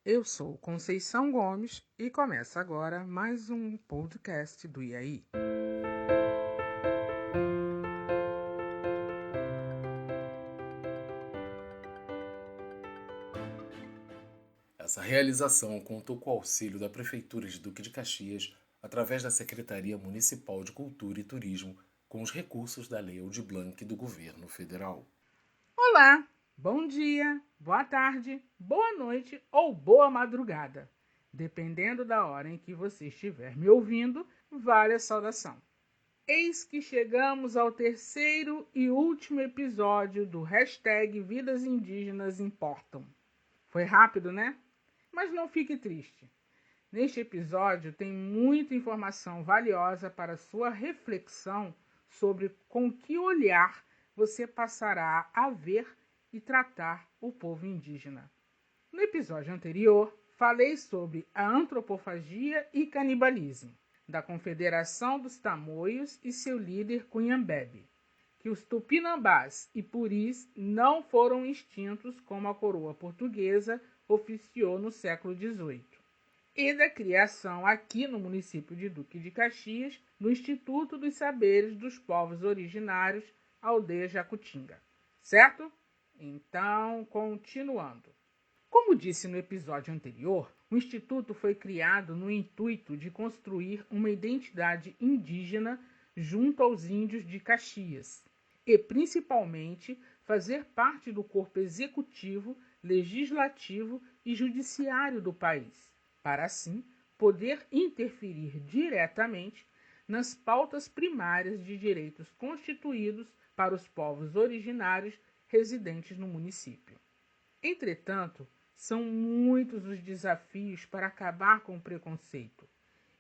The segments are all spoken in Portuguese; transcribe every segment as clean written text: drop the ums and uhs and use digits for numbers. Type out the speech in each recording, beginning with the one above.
Eu sou Conceição Gomes e começa agora mais um podcast do IAI. Essa realização contou com o auxílio da Prefeitura de Duque de Caxias através da Secretaria Municipal de Cultura e Turismo com os recursos da Lei Aldir Blanc do Governo Federal. Olá, bom dia, boa tarde, boa noite ou boa madrugada. Dependendo da hora em que você estiver me ouvindo, vale a saudação. Eis que chegamos ao terceiro e último episódio do hashtag Vidas Indígenas Importam. Foi rápido, né? Mas não fique triste. Neste episódio tem muita informação valiosa para sua reflexão sobre com que olhar você passará a ver e tratar o povo indígena. No episódio anterior, falei sobre a antropofagia e canibalismo, da Confederação dos Tamoios e seu líder Cunhambebe, que os tupinambás e puris não foram extintos como a coroa portuguesa oficiou no século XVIII, e da criação aqui no município de Duque de Caxias do Instituto dos Saberes dos Povos Originários, Aldeia Jacutinga. Certo? Então, continuando. Como disse no episódio anterior, o Instituto foi criado no intuito de construir uma identidade indígena junto aos índios de Caxias e, principalmente, fazer parte do corpo executivo, legislativo e judiciário do país, para assim poder interferir diretamente nas pautas primárias de direitos constituídos para os povos originários residentes no município. Entretanto, são muitos os desafios para acabar com o preconceito,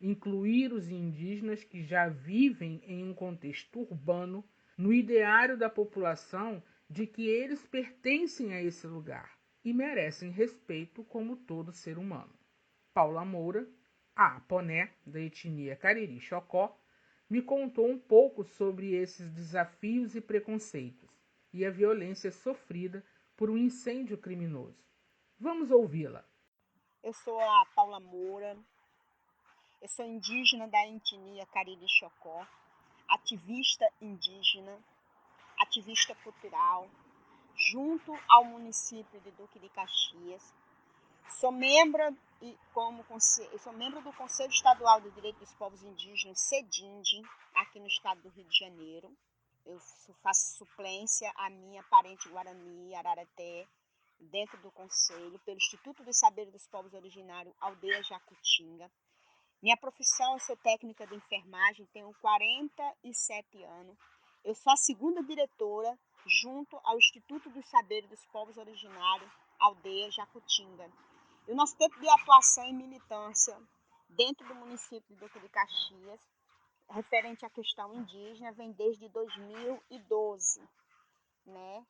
incluir os indígenas que já vivem em um contexto urbano no ideário da população de que eles pertencem a esse lugar e merecem respeito como todo ser humano. Paula Moura, a Aponé, da etnia Cariri-Xocó, me contou um pouco sobre esses desafios e preconceitos e a violência sofrida por um incêndio criminoso. Vamos ouvi-la. Eu sou a Paula Moura, eu sou indígena da etnia Cariri-Xocó, ativista indígena, ativista cultural, junto ao município de Duque de Caxias. Sou membro do Conselho Estadual de Direitos dos Povos Indígenas, CEDINDE, aqui no estado do Rio de Janeiro. Eu faço suplência à minha parente Guarani, Araraté, dentro do Conselho, pelo Instituto dos Saberes dos Povos Originários, Aldeia Jacutinga. Minha profissão, eu sou técnica de enfermagem, tenho 47 anos. Eu sou a segunda diretora, junto ao Instituto dos Saberes dos Povos Originários, Aldeia Jacutinga. E o nosso tempo de atuação e militância dentro do município de Duque de Caxias, referente à questão indígena, vem desde 2012, né?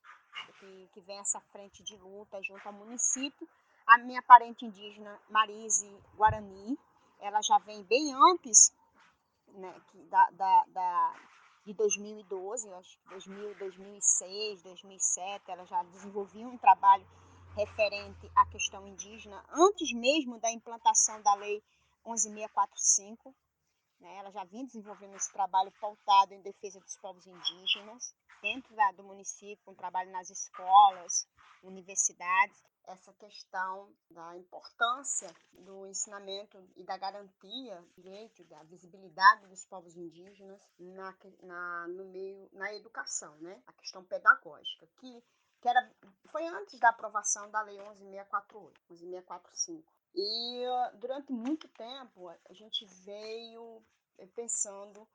Que vem essa frente de luta junto ao município. A minha parente indígena, Marise Guarani, ela já vem bem antes, né, de 2012, acho que 2006, 2007, ela já desenvolvia um trabalho referente à questão indígena, antes mesmo da implantação da Lei 11.645, né, ela já vinha desenvolvendo esse trabalho pautado em defesa dos povos indígenas, dentro do município, um trabalho nas escolas, universidades, essa questão da importância do ensinamento e da garantia do direito, da visibilidade dos povos indígenas na educação, né? A questão pedagógica, foi antes da aprovação da Lei 11.648, 11.645. E durante muito tempo a gente veio pensando,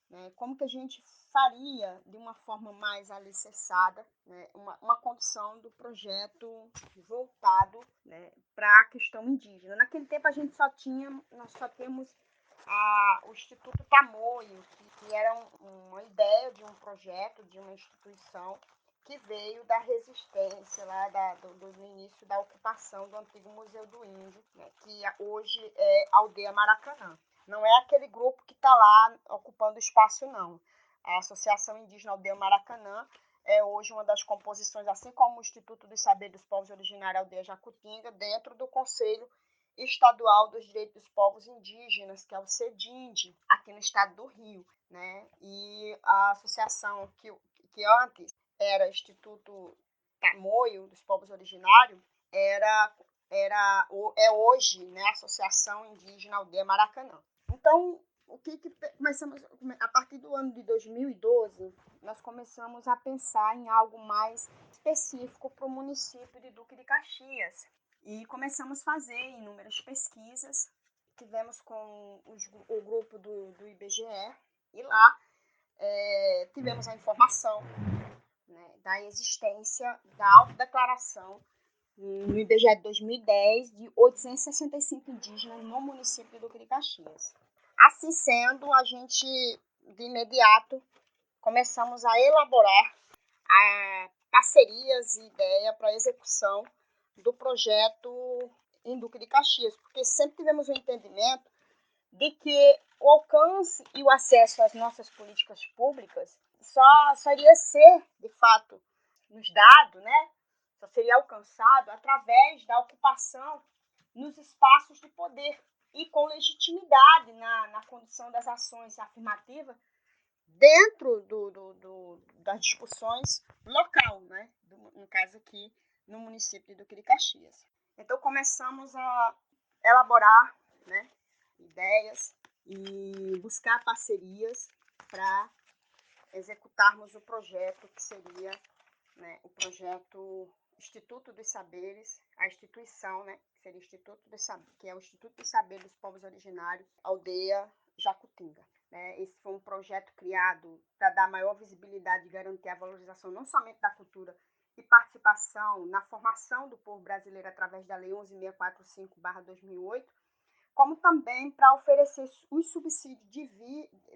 né, como que a gente faria de uma forma mais alicerçada, né, uma condução do projeto voltado, né, para a questão indígena. Naquele tempo nós só temos o Instituto Tamoio, que era uma ideia de um projeto, de uma instituição que veio da resistência lá no início da ocupação do antigo Museu do Índio, né, que hoje é Aldeia Maracanã. Não é aquele grupo que está lá ocupando espaço, não. A Associação Indígena Aldeia Maracanã é hoje uma das composições, assim como o Instituto dos Saberes dos Povos Originários Aldeia Jacutinga, dentro do Conselho Estadual dos Direitos dos Povos Indígenas, que é o CEDIND, aqui no estado do Rio, né? E a associação que antes era Instituto Tamoio dos Povos Originários é hoje, né, a Associação Indígena Aldeia Maracanã. Então, o que começamos a partir do ano de 2012, nós começamos a pensar em algo mais específico para o município de Duque de Caxias. E começamos a fazer inúmeras pesquisas, tivemos com o grupo do IBGE, e lá tivemos a informação, né, da existência da autodeclaração no IBGE de 2010 de 865 indígenas no município de Duque de Caxias. Assim sendo, a gente, de imediato, começamos a elaborar parcerias e ideia para a execução do projeto em Duque de Caxias, porque sempre tivemos o entendimento de que o alcance e o acesso às nossas políticas públicas só iria ser, de fato, nos dado, né? Só seria alcançado através da ocupação nos espaços de poder e com legitimidade na condução das ações afirmativas dentro das discussões local, né? No caso aqui, no município de Duque de Caxias. Então, começamos a elaborar, né, ideias e buscar parcerias para executarmos o projeto que seria, né, o projeto Instituto dos Saberes, a instituição, né, que seria que é o Instituto dos Saberes dos Povos Originários, Aldeia Jacutinga. Esse foi um projeto criado para dar maior visibilidade e garantir a valorização não somente da cultura e participação na formação do povo brasileiro através da Lei 11.645/2008, como também para oferecer os subsídios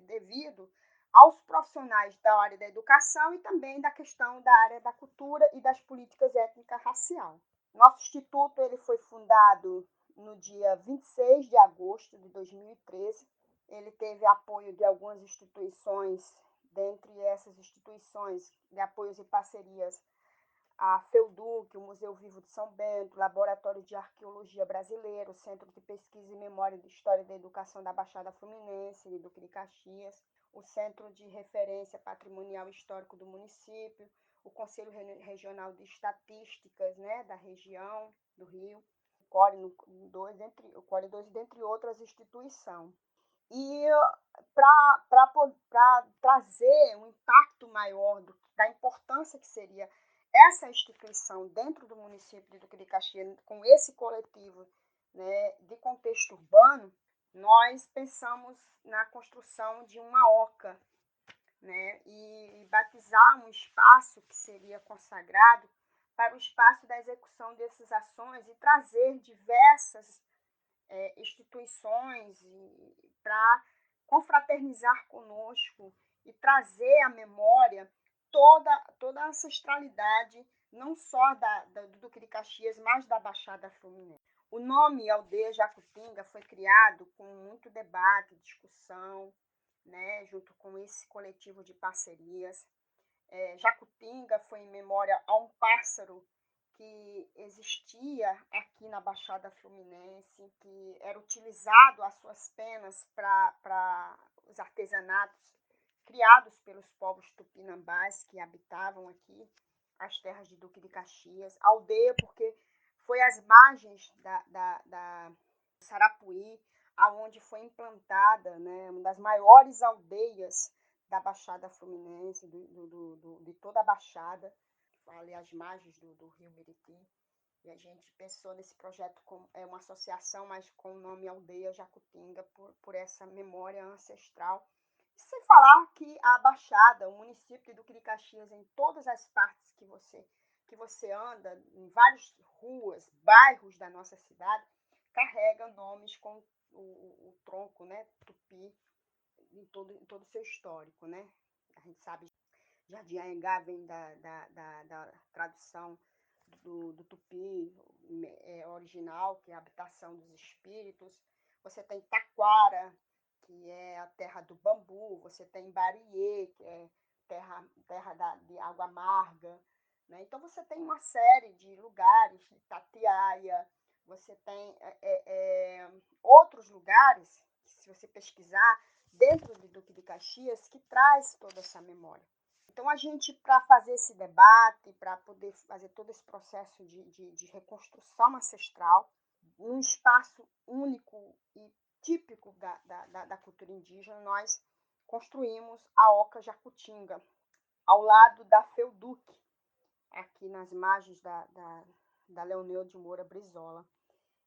devido aos profissionais da área da educação e também da questão da área da cultura e das políticas étnicas racial. Nosso instituto ele foi fundado no dia 26 de agosto de 2013. Ele teve apoio de algumas instituições, dentre essas instituições de apoios e parcerias, a FEUDUC, o Museu Vivo de São Bento, o Laboratório de Arqueologia Brasileiro, o Centro de Pesquisa e Memória de História da Educação da Baixada Fluminense, de Duque de Caxias, o Centro de Referência Patrimonial Histórico do município, o Conselho Regional de Estatísticas, né, da região do Rio, o CORE 2, dentre outras instituições. E para trazer um impacto maior da importância que seria essa instituição dentro do município de Duque de Caxias, com esse coletivo, né, de contexto urbano, nós pensamos na construção de uma oca, né, e batizar um espaço que seria consagrado para o espaço da execução dessas ações e trazer diversas instituições para confraternizar conosco e trazer à memória toda a ancestralidade, não só do Duque de Caxias, mas da Baixada Fluminense. O nome Aldeia Jacutinga foi criado com muito debate, discussão, né, junto com esse coletivo de parcerias. Jacutinga foi em memória a um pássaro que existia aqui na Baixada Fluminense, que era utilizado as suas penas para os artesanatos criados pelos povos tupinambás que habitavam aqui as terras de Duque de Caxias. Aldeia porque foi às margens da Sarapuí, aonde foi implantada, né, uma das maiores aldeias da Baixada Fluminense, de toda a Baixada, ali às margens do Rio Meriti. E a gente pensou nesse projeto como uma associação, mas com o nome Aldeia Jacutinga, por essa memória ancestral. Sem falar que a Baixada, o município de Duque de Caxias, em todas as partes que você anda, em várias ruas, bairros da nossa cidade, carrega nomes com o tronco, né, tupi, em todo o seu histórico, né? A gente sabe, Jardim Anhangá vem da tradução do tupi original, que é a habitação dos espíritos. Você tem Taquara, que é a terra do bambu. Você tem Bariê, que é de água amarga, né? Então você tem uma série de lugares, Itatiaia, você tem outros lugares, se você pesquisar, dentro de Duque de Caxias, que traz toda essa memória. Então, a gente, para fazer esse debate, para poder fazer todo esse processo de reconstrução ancestral, num espaço único e típico da cultura indígena, nós construímos a Oca Jacutinga, ao lado da Feuduc, aqui nas margens da Leonel de Moura Brizola.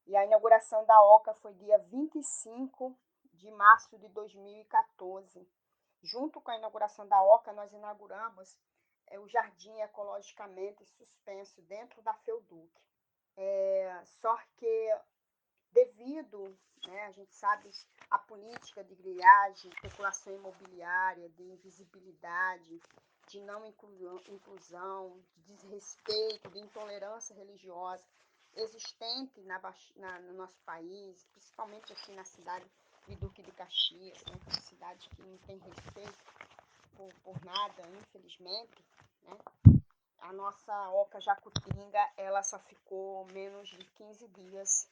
E a inauguração da Oca foi dia 25 de março de 2014. Junto com a inauguração da Oca, nós inauguramos o Jardim Ecologicamente Suspenso dentro da Feuduc. Só que devido, né, a gente sabe, a política de grilhagem, especulação imobiliária, de invisibilidade, de não inclusão, de desrespeito, de intolerância religiosa existente no nosso país, principalmente aqui na cidade de Duque de Caxias, né, uma cidade que não tem respeito por nada, infelizmente, né? A nossa Oca Jacutinga, ela só ficou menos de 15 dias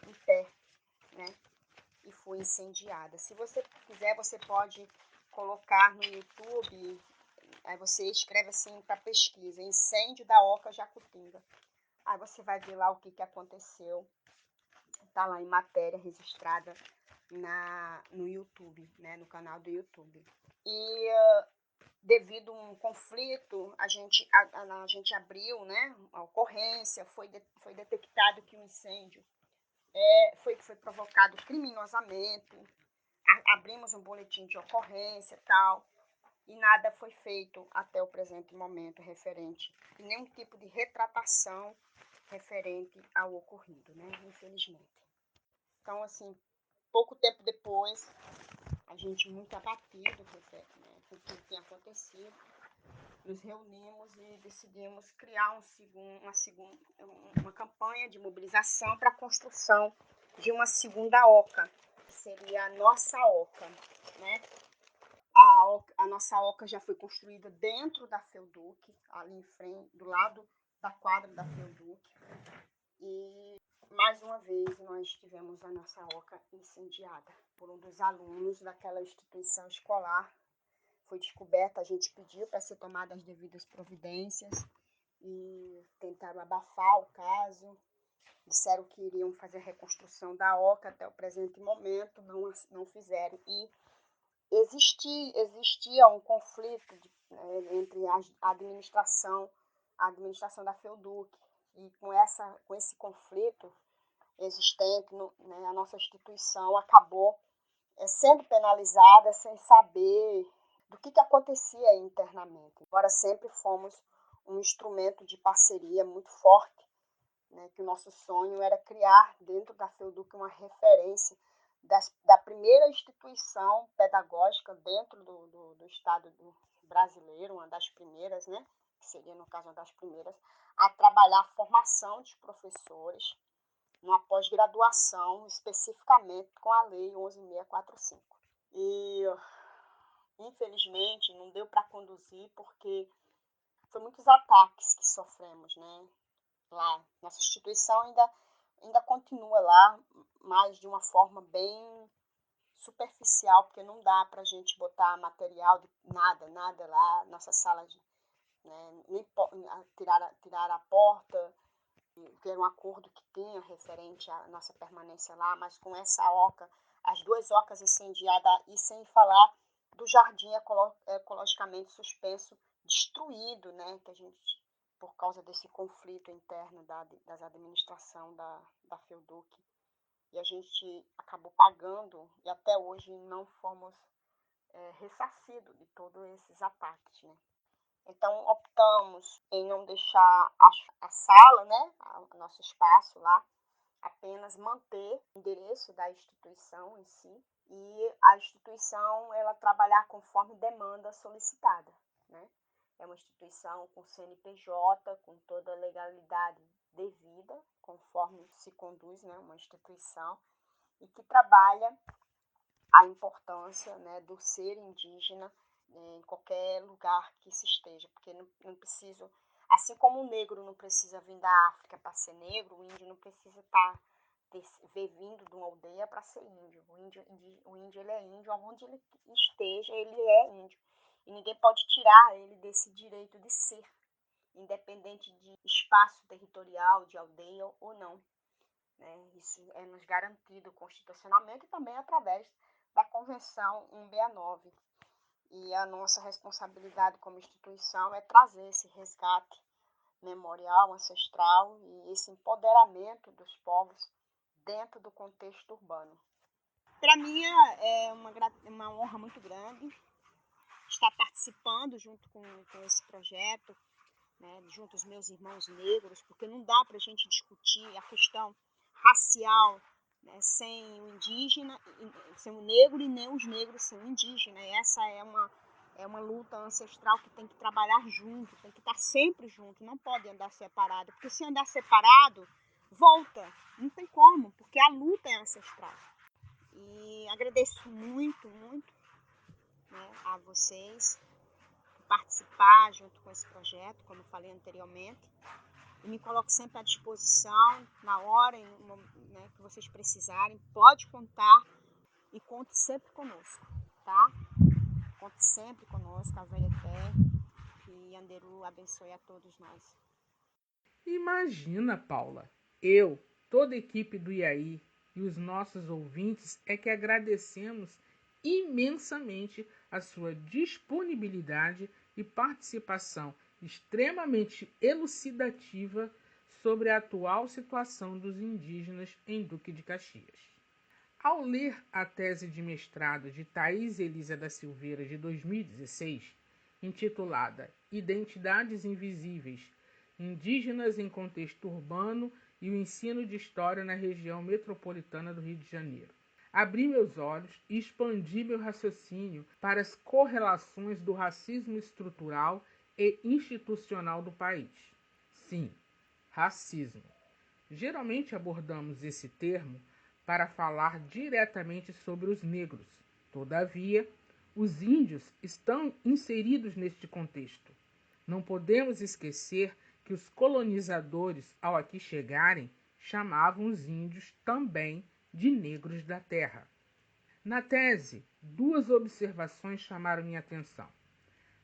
em pé, né? E foi incendiada. Se você quiser, você pode colocar no YouTube, aí você escreve assim para pesquisa, incêndio da Oca Jacutinga. Aí você vai ver lá o que aconteceu. Está lá em matéria registrada no YouTube, né, no canal do YouTube. E devido a um conflito, a gente abriu, né, a ocorrência, foi detectado que o incêndio foi provocado criminosamente, abrimos um boletim de ocorrência e tal, e nada foi feito até o presente momento referente a nenhum tipo de retratação referente ao ocorrido, né, infelizmente. Então, assim, pouco tempo depois, a gente muito abatido, né, com o que tinha acontecido, nos reunimos e decidimos criar uma campanha de mobilização para a construção de uma segunda Oca, que seria a nossa Oca, né? A nossa Oca já foi construída dentro da Feuduc, ali em frente, do lado da quadra da Feuduc, e mais uma vez nós tivemos a nossa Oca incendiada por um dos alunos daquela instituição escolar. Foi descoberta, a gente pediu para ser tomadas as devidas providências e tentaram abafar o caso. Disseram que iriam fazer a reconstrução da Oca até o presente momento, não fizeram. E existia um conflito entre a administração da Feuduc, e com esse conflito existente, né, a nossa instituição acabou sendo penalizada sem saber do que acontecia internamente. Embora sempre fomos um instrumento de parceria muito forte, né, que o nosso sonho era criar dentro da Feuduc uma referência da primeira instituição pedagógica dentro do Estado brasileiro, uma das primeiras, né, que seria, no caso, uma das primeiras, a trabalhar a formação de professores, uma pós-graduação, especificamente com a Lei 11.645. E, infelizmente, não deu para conduzir porque foi muitos ataques que sofremos, né? Lá, nossa instituição ainda continua lá, mas de uma forma bem superficial, porque não dá para a gente botar material de nada lá, nossa sala, né? Nem tirar a porta, que era um acordo que tinha referente à nossa permanência lá, mas com essa Oca, as duas Ocas incendiadas, e sem falar do jardim ecologicamente suspenso, destruído, né, que a gente, por causa desse conflito interno das administrações da Feuduc, e a gente acabou pagando, e até hoje não fomos ressarcidos de todos esses ataques, né. Então, optamos em não deixar a sala, né, o nosso espaço lá, apenas manter o endereço da instituição em si, e a instituição ela trabalhar conforme demanda solicitada, né? É uma instituição com CNPJ, com toda a legalidade devida, conforme se conduz, né, uma instituição, e que trabalha a importância, né, do ser indígena em qualquer lugar que se esteja, porque não preciso, assim como o negro não precisa vir da África para ser negro, o índio não precisa ver vindo de uma aldeia para ser índio. O índio ele é índio, aonde ele esteja, ele é índio. E ninguém pode tirar ele desse direito de ser, independente de espaço territorial, de aldeia ou não. Isso é nos garantido constitucionalmente e também através da Convenção 169. E a nossa responsabilidade como instituição é trazer esse resgate memorial, ancestral e esse empoderamento dos povos dentro do contexto urbano. Para mim é uma honra muito grande estar participando junto com esse projeto, né, junto aos meus irmãos negros, porque não dá para a gente discutir a questão racial, né, sem o indígena, sem o negro e nem os negros sem o indígena. E essa é uma luta ancestral que tem que trabalhar junto, tem que estar sempre junto, não pode andar separado, porque se andar separado, volta, não tem como, porque a luta é ancestral. E agradeço muito, muito, né, a vocês por participar junto com esse projeto, como eu falei anteriormente. E me coloco sempre à disposição, na hora né, que vocês precisarem. Pode contar e conte sempre conosco, tá? Conte sempre conosco, a Velha Fé. Que Yanderu abençoe a todos nós. Imagina, Paula, eu, toda a equipe do IAI e os nossos ouvintes é que agradecemos imensamente a sua disponibilidade e participação extremamente elucidativa sobre a atual situação dos indígenas em Duque de Caxias. Ao ler a tese de mestrado de Thaís Elisa da Silveira de 2016, intitulada Identidades Invisíveis, Indígenas em Contexto Urbano e o Ensino de História na Região Metropolitana do Rio de Janeiro, abri meus olhos e expandi meu raciocínio para as correlações do racismo estrutural e institucional do país. Sim, racismo. Geralmente abordamos esse termo para falar diretamente sobre os negros. Todavia, os índios estão inseridos neste contexto. Não podemos esquecer que os colonizadores, ao aqui chegarem, chamavam os índios também de negros da terra. Na tese, duas observações chamaram minha atenção.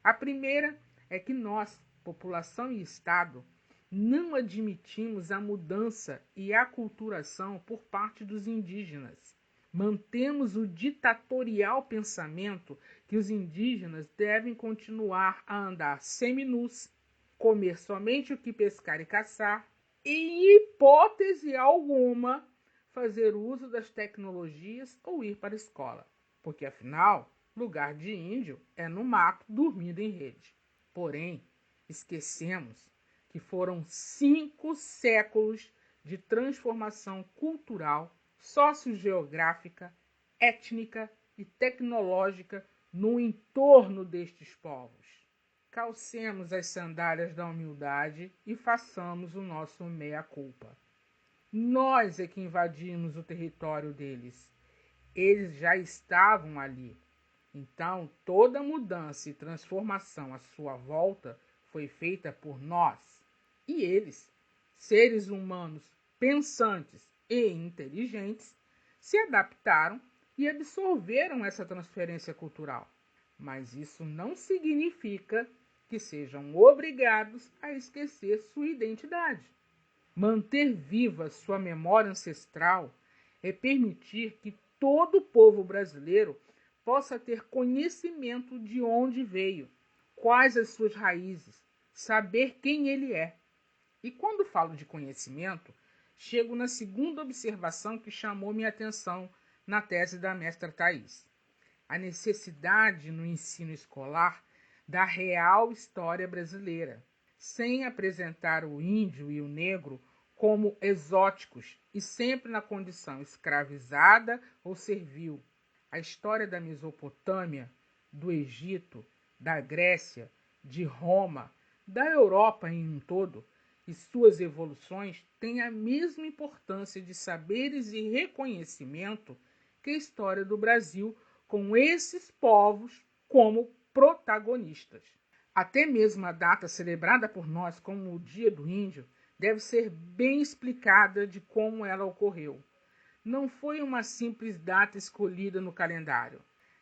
A primeira é que nós, população e Estado, não admitimos a mudança e a aculturação por parte dos indígenas. Mantemos o ditatorial pensamento que os indígenas devem continuar a andar seminus, comer somente o que pescar e caçar, e, em hipótese alguma, fazer uso das tecnologias ou ir para a escola. Porque, afinal, lugar de índio é no mato, dormindo em rede. Porém, esquecemos que foram 5 séculos de transformação cultural, sociogeográfica, étnica e tecnológica no entorno destes povos. Calcemos as sandálias da humildade e façamos o nosso meia-culpa. Nós é que invadimos o território deles. Eles já estavam ali. Então, toda mudança e transformação à sua volta foi feita por nós. E eles, seres humanos pensantes e inteligentes, se adaptaram e absorveram essa transferência cultural. Mas isso não significa que sejam obrigados a esquecer sua identidade. Manter viva sua memória ancestral é permitir que todo o povo brasileiro possa ter conhecimento de onde veio, quais as suas raízes, saber quem ele é. E quando falo de conhecimento, chego na segunda observação que chamou minha atenção na tese da mestra Thaís. A necessidade no ensino escolar da real história brasileira, sem apresentar o índio e o negro como exóticos e sempre na condição escravizada ou servil. A história da Mesopotâmia, do Egito, da Grécia, de Roma, da Europa em um todo, e suas evoluções têm a mesma importância de saberes e reconhecimento que a história do Brasil com esses povos como protagonistas. Até mesmo a data celebrada por nós como o Dia do Índio deve ser bem explicada de como ela ocorreu. Não foi uma simples data escolhida no calendário.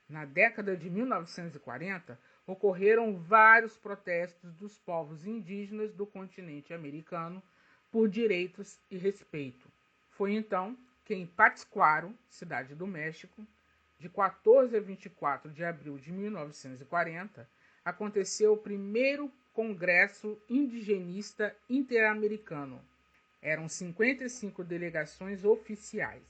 Na década de 1940, ocorreram vários protestos dos povos indígenas do continente americano por direitos e respeito. Foi então que em Pátzcuaro, cidade do México, de 14 a 24 de abril de 1940, aconteceu o primeiro Congresso Indigenista Interamericano. Eram 55 delegações oficiais.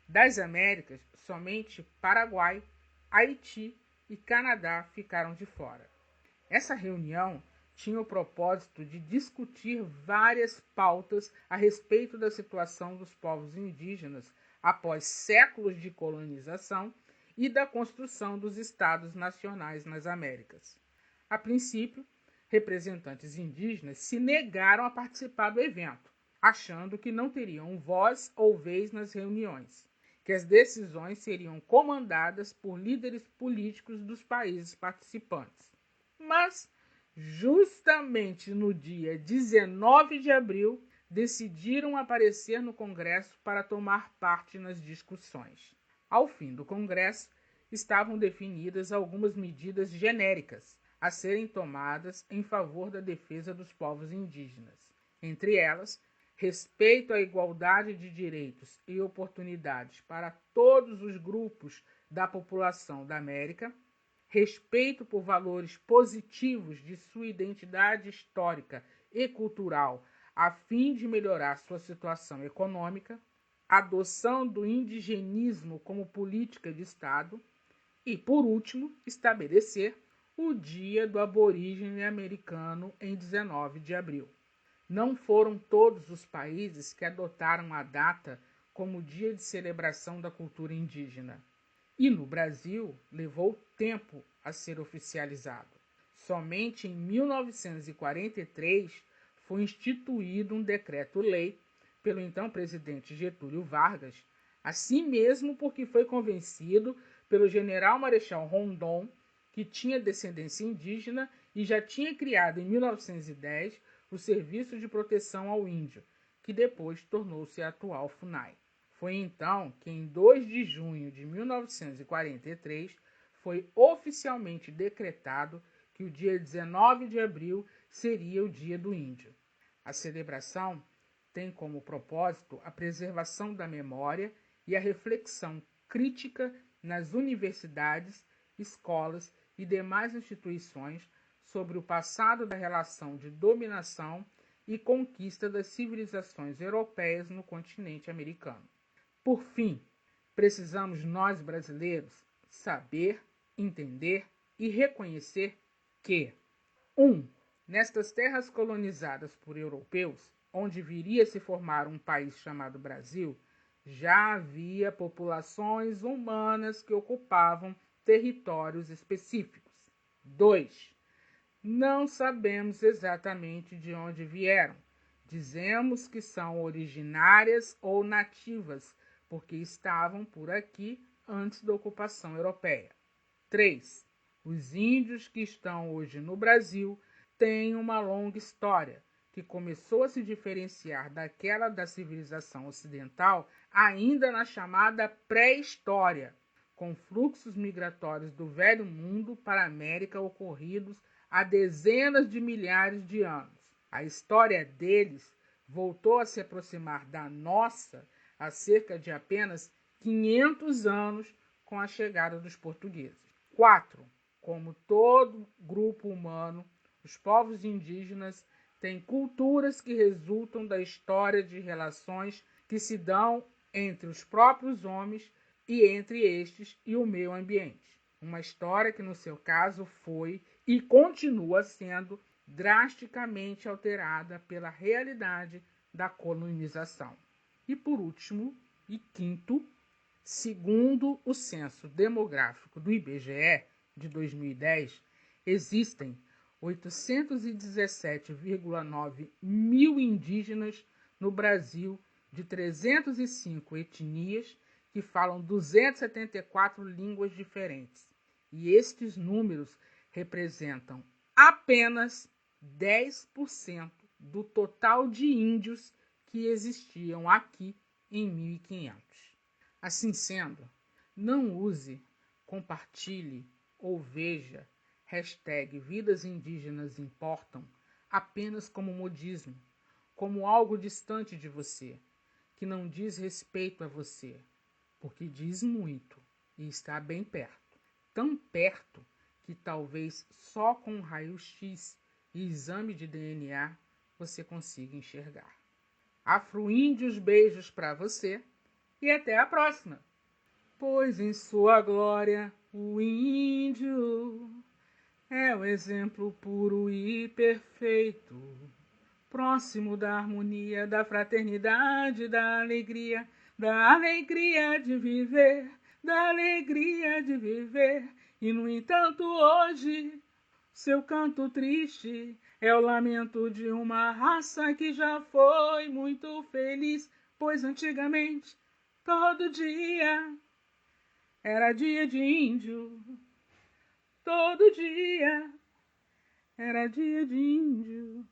Das Américas, somente Paraguai, Haiti e Canadá ficaram de fora. Essa reunião tinha o propósito de discutir várias pautas a respeito da situação dos povos indígenas após séculos de colonização e da construção dos estados nacionais nas Américas. A princípio, representantes indígenas se negaram a participar do evento, achando que não teriam voz ou vez nas reuniões, que as decisões seriam comandadas por líderes políticos dos países participantes. Mas, justamente no dia 19 de abril, decidiram aparecer no Congresso para tomar parte nas discussões. Ao fim do Congresso, estavam definidas algumas medidas genéricas a serem tomadas em favor da defesa dos povos indígenas. Entre elas, respeito à igualdade de direitos e oportunidades para todos os grupos da população da América, respeito por valores positivos de sua identidade histórica e cultural, a fim de melhorar sua situação econômica, adoção do indigenismo como política de Estado e, por último, estabelecer o Dia do Aborígene Americano em 19 de abril. Não foram todos os países que adotaram a data como dia de celebração da cultura indígena. E no Brasil levou tempo a ser oficializado. Somente em 1943 foi instituído um decreto-lei pelo então presidente Getúlio Vargas, assim mesmo porque foi convencido pelo general Marechal Rondon, que tinha descendência indígena e já tinha criado em 1910 o Serviço de Proteção ao Índio, que depois tornou-se a atual FUNAI. Foi então que, em 2 de junho de 1943, foi oficialmente decretado que o dia 19 de abril seria o Dia do Índio. A celebração tem como propósito a preservação da memória e a reflexão crítica nas universidades, escolas e demais instituições sobre o passado da relação de dominação e conquista das civilizações europeias no continente americano. Por fim, precisamos nós brasileiros saber, entender e reconhecer que 1. Nestas terras colonizadas por europeus, onde viria a se formar um país chamado Brasil, já havia populações humanas que ocupavam territórios específicos. 2. Não sabemos exatamente de onde vieram. Dizemos que são originárias ou nativas, porque estavam por aqui antes da ocupação europeia. 3. Os índios que estão hoje no Brasil têm uma longa história, que começou a se diferenciar daquela da civilização ocidental ainda na chamada pré-história, com fluxos migratórios do Velho Mundo para a América ocorridos há dezenas de milhares de anos. A história deles voltou a se aproximar da nossa há cerca de apenas 500 anos com a chegada dos portugueses. 4. Como todo grupo humano, os povos indígenas têm culturas que resultam da história de relações que se dão entre os próprios homens e entre estes e o meio ambiente. Uma história que, no seu caso, foi e continua sendo drasticamente alterada pela realidade da colonização. E por último, e quinto, segundo o Censo Demográfico do IBGE de 2010, existem 817,9 mil indígenas no Brasil de 305 etnias que falam 274 línguas diferentes. E estes números representam apenas 10% do total de índios que existiam aqui em 1500. Assim sendo, não use, compartilhe ou veja #Vidas Indígenas Importam apenas como modismo, como algo distante de você, que não diz respeito a você, porque diz muito e está bem perto. Tão perto que talvez só com um raio-x e exame de DNA você consiga enxergar. Afro-índios, beijos para você e até a próxima! Pois em sua glória o índio é o exemplo puro e perfeito, próximo da harmonia, da fraternidade, da alegria de viver, da alegria de viver. E no entanto hoje, seu canto triste é o lamento de uma raça que já foi muito feliz, pois antigamente todo dia era dia de índio, todo dia era dia de índio.